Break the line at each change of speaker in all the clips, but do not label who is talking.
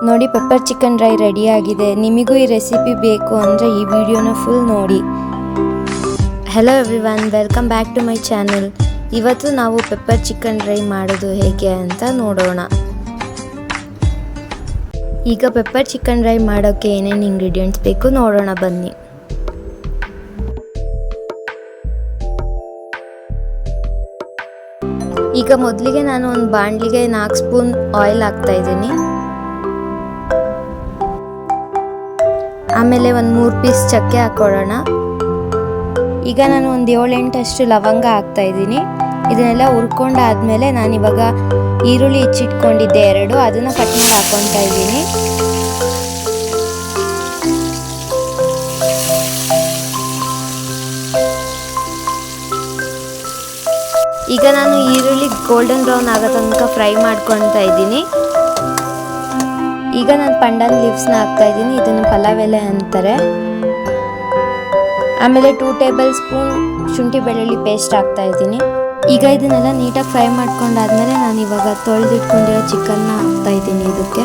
ನೋಡಿ pepper chicken dry ready ಆಗಿದೆ. ನಿಮಗೂ ಈ ರೆಸಿಪಿ ಬೇಕು ಅಂದರೆ ಈ ವಿಡಿಯೋನ ಫುಲ್ ನೋಡಿ. Hello everyone, welcome back to my channel. ಇವತ್ತು ನಾವು ಪೆಪ್ಪರ್ ಚಿಕನ್ ಡ್ರೈ ಮಾಡೋದು ಹೇಗೆ ಅಂತ ನೋಡೋಣ. ಈಗ ಪೆಪ್ಪರ್ ಚಿಕನ್ ಡ್ರೈ ಮಾಡೋಕ್ಕೆ ಏನೇನು ಇಂಗ್ರೀಡಿಯೆಂಟ್ಸ್ ಬೇಕು ನೋಡೋಣ ಬನ್ನಿ. ಈಗ ಮೊದಲಿಗೆ ನಾನು ಒಂದು ಬಾಣಲಿಗೆ 4 ಸ್ಪೂನ್ ಆಯಿಲ್ ಹಾಕ್ತಾ ಇದ್ದೀನಿ. ಆಮೇಲೆ ಒಂದು 3 ಪೀಸ್ ಚಕ್ಕೆ ಹಾಕೊಳ್ಳೋಣ. ಈಗ ನಾನು ಒಂದು 7-8 ಅಷ್ಟು ಲವಂಗ ಹಾಕ್ತಾ ಇದ್ದೀನಿ. ಇದನ್ನೆಲ್ಲ ಹುರ್ಕೊಂಡಾದ್ಮೇಲೆ ನಾನಿವಾಗ ಈರುಳ್ಳಿ ಹೆಚ್ಚಿಟ್ಕೊಂಡಿದ್ದೆ 2, ಅದನ್ನು ಕಟ್ ಮಾಡಿ ಹಾಕ್ಕೊತಾ ಇದ್ದೀನಿ. ಈಗ ನಾನು ಈರುಳ್ಳಿ ಗೋಲ್ಡನ್ ಬ್ರೌನ್ ಆಗೋ ತನಕ ಫ್ರೈ ಮಾಡ್ಕೊತಾ ಇದ್ದೀನಿ. ಈಗ ನಾನು ಪಂಡನ್ ಲೀವ್ಸ್ನ ಹಾಕ್ತಾ ಇದ್ದೀನಿ. ಇದನ್ನು ಪಲಾವ್ ಎಲೆ ಅಂತಾರೆ. ಆಮೇಲೆ 2 ಟೇಬಲ್ ಸ್ಪೂನ್ ಶುಂಠಿ ಬೆಳ್ಳುಳ್ಳಿ ಪೇಸ್ಟ್ ಹಾಕ್ತಾ ಇದ್ದೀನಿ. ಈಗ ಇದನ್ನೆಲ್ಲ ನೀಟಾಗಿ ಫ್ರೈ ಮಾಡ್ಕೊಂಡಾದ್ಮೇಲೆ ನಾನು ಇವಾಗ ತೊಳೆದಿಟ್ಕೊಂಡಿರೋ ಚಿಕನ್ನ ಹಾಕ್ತಾ ಇದ್ದೀನಿ ಇದಕ್ಕೆ.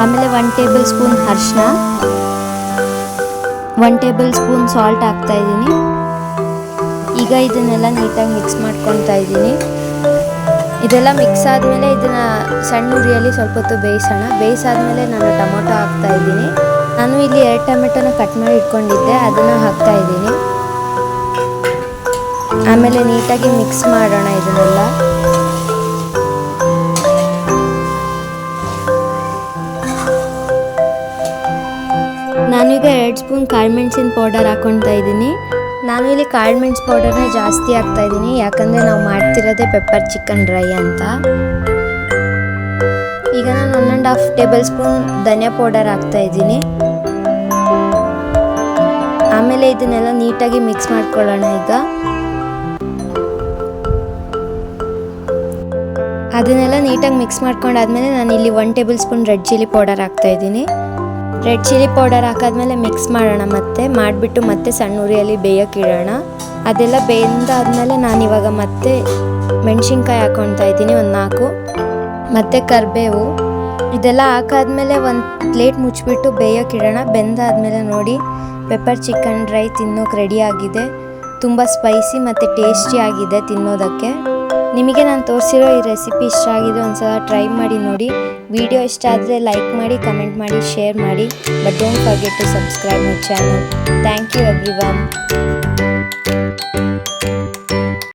ಆಮೇಲೆ 1 ಟೇಬಲ್ ಸ್ಪೂನ್ ಅರಿಶಿನ, 1 ಟೇಬಲ್ ಸ್ಪೂನ್ ಸಾಲ್ಟ್ ಹಾಕ್ತಾ ಇದ್ದೀನಿ. ಈಗ ಇದನ್ನೆಲ್ಲ ನೀಟಾಗಿ ಮಿಕ್ಸ್ ಮಾಡ್ಕೊತಾ ಇದ್ದೀನಿ. ಇದೆಲ್ಲ ಮಿಕ್ಸ್ ಆದಮೇಲೆ ಇದನ್ನು ಸಣ್ಣ ಉರಿಯಲ್ಲಿ ಸ್ವಲ್ಪ ಹೊತ್ತು ಬೇಯಿಸಾದ್ಮೇಲೆ ನಾನು ಟೊಮೊಟೊ ಹಾಕ್ತಾ ಇದ್ದೀನಿ. ನಾನು ಇಲ್ಲಿ 2 ಟೊಮೆಟೊನ ಕಟ್ ಮಾಡಿ ಇಟ್ಕೊಂಡಿದ್ದೆ, ಅದನ್ನು ಹಾಕ್ತಾ ಇದ್ದೀನಿ. ಆಮೇಲೆ ನೀಟಾಗಿ ಮಿಕ್ಸ್ ಮಾಡೋಣ ಇದನ್ನೆಲ್ಲ. ನಾನೀಗ 2 ಸ್ಪೂನ್ ಕಾಳುಮೆಣಸಿನ ಪೌಡರ್ ಹಾಕ್ಕೊತಾ ಇದ್ದೀನಿ. ನಾನು ಇಲ್ಲಿ ಕಾಳುಮೆಣಸು ಪೌಡರ್ನ ಜಾಸ್ತಿ ಹಾಕ್ತಾ ಇದ್ದೀನಿ, ಯಾಕಂದರೆ ನಾವು ಮಾಡ್ತಿರೋದೇ ಪೆಪ್ಪರ್ ಚಿಕನ್ ಡ್ರೈ ಅಂತ. ಈಗ ನಾನು 1.5 ಟೇಬಲ್ ಸ್ಪೂನ್ ಧನಿಯಾ ಪೌಡರ್ ಹಾಕ್ತಾ ಇದ್ದೀನಿ. ಆಮೇಲೆ ಇದನ್ನೆಲ್ಲ ನೀಟಾಗಿ ಮಿಕ್ಸ್ ಮಾಡ್ಕೊಳ್ಳೋಣ. ಈಗ ಅದನ್ನೆಲ್ಲ ನೀಟಾಗಿ ಮಿಕ್ಸ್ ಮಾಡ್ಕೊಂಡಾದ್ಮೇಲೆ ನಾನು ಇಲ್ಲಿ 1 table spoon red chilli powder ಹಾಕ್ತಾ ಇದ್ದೀನಿ. ರೆಡ್ ಚಿಲ್ಲಿ ಪೌಡರ್ ಹಾಕಾದ್ಮೇಲೆ ಮಿಕ್ಸ್ ಮಾಡೋಣ. ಮತ್ತೆ ಸಣ್ಣ ಉರಿಯಲ್ಲಿ ಬೇಯೋಕೆ ಇಡೋಣ. ಅದೆಲ್ಲ ಬೇಯ್ದಾದ್ಮೇಲೆ ನಾನಿವಾಗ ಮತ್ತೆ ಮೆಣಸಿನ್ಕಾಯಿ ಹಾಕ್ಕೊತಾ ಇದ್ದೀನಿ, ಒಂದು 4, ಮತ್ತು ಕರಿಬೇವು. ಇದೆಲ್ಲ ಹಾಕಾದ್ಮೇಲೆ ಒಂದು ಪ್ಲೇಟ್ ಮುಚ್ಚಿಬಿಟ್ಟು ಬೇಯೋಕೆ ಇಡೋಣ. ಬೆಂದಾದ್ಮೇಲೆ ನೋಡಿ ಪೆಪ್ಪರ್ ಚಿಕನ್ ಡ್ರೈ ತಿನ್ನೋಕೆ ರೆಡಿ ಆಗಿದೆ. ತುಂಬ ಸ್ಪೈಸಿ ಮತ್ತು ಟೇಸ್ಟಿ ಆಗಿದೆ ತಿನ್ನೋದಕ್ಕೆ. ನಿಮಗೆ ನಾನು ತೋರಿಸಿರೋ ಈ ರೆಸಿಪಿ ಇಷ್ಟ ಆಗಿದೆ, ಒಂದ್ಸಲ ಟ್ರೈ ಮಾಡಿ ನೋಡಿ. ವಿಡಿಯೋ ಇಷ್ಟ ಆದರೆ ಲೈಕ್ ಮಾಡಿ, ಕಮೆಂಟ್ ಮಾಡಿ, ಶೇರ್ ಮಾಡಿ. But don't forget to subscribe my channel. Thank you everyone.